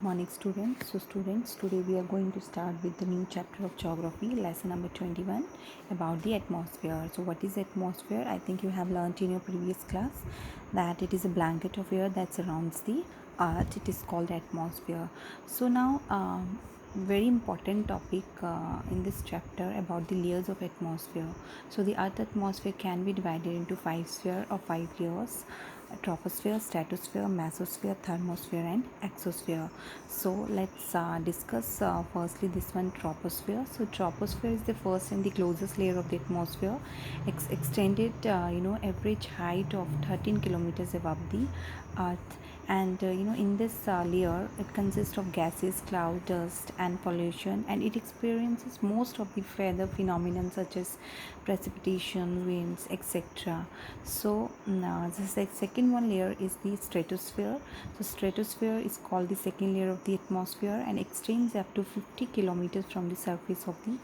morning students. So students, today we are going to start with the new chapter of geography, lesson number 21 about the atmosphere. So what is atmosphere? I think you have learnt in your previous class that it is a blanket of air that surrounds the earth. It is called atmosphere. So now very important topic in this chapter about the layers of atmosphere. So the earth atmosphere can be divided into 5 spheres or 5 layers: troposphere, stratosphere, mesosphere, thermosphere and exosphere. So let's discuss firstly this one, troposphere. So troposphere is the first and the closest layer of the atmosphere, extended average height of 13 kilometers above the earth. And in this layer it consists of gases, cloud, dust and pollution, and it experiences most of the weather phenomena such as precipitation, winds, etc. So the second one layer is the stratosphere. So stratosphere is called the second layer of the atmosphere and extends up to 50 kilometers from the surface of the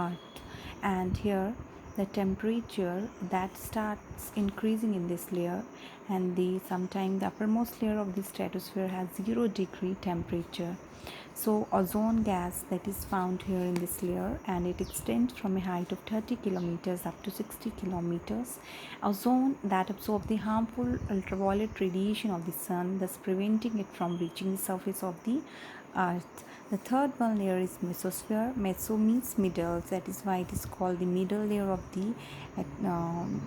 earth. And here the temperature that starts increasing in this layer, and sometimes the uppermost layer of the stratosphere has 0 degree temperature. So ozone gas that is found here in this layer, and it extends from a height of 30 kilometers up to 60 kilometers. Ozone that absorbs the harmful ultraviolet radiation of the sun, thus preventing it from reaching the surface of the earth. The third one layer is mesosphere. Meso means middle, that is why it is called the middle layer of the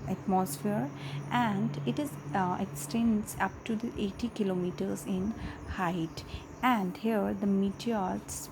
atmosphere, and it is extends up to the 80 kilometers in height. And here the meteors,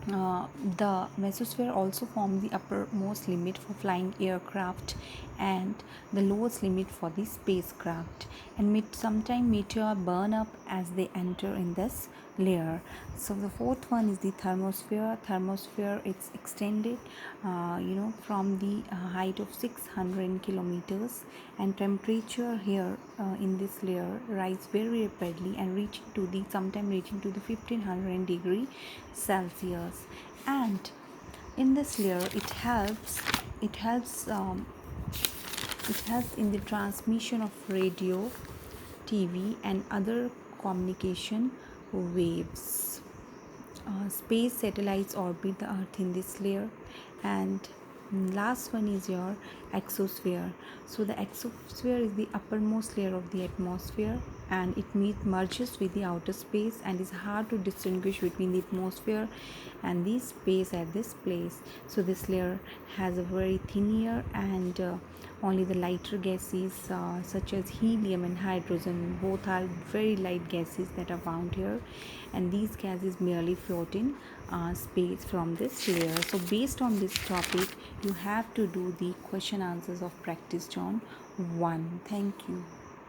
the mesosphere also forms the uppermost limit for flying aircraft and the lowest limit for the spacecraft, and sometimes meteor burn up as they enter in this layer. So the fourth one is the thermosphere. Thermosphere, it's extended from the height of 600 kilometers, and temperature here in this layer rise very rapidly and reaching to the 1500 degree Celsius. And in this layer it helps in the transmission of radio, TV and other communication waves. Space satellites orbit the earth in this layer. And last one is your exosphere. So the exosphere is the uppermost layer of the atmosphere, and it merges with the outer space and is hard to distinguish between the atmosphere and the space at this place. So this layer has a very thin air, and only the lighter gases such as helium and hydrogen, both are very light gases that are found here, and these gases merely float in space from this layer. So based on this topic you have to do the question answers of practice John 1. Thank you.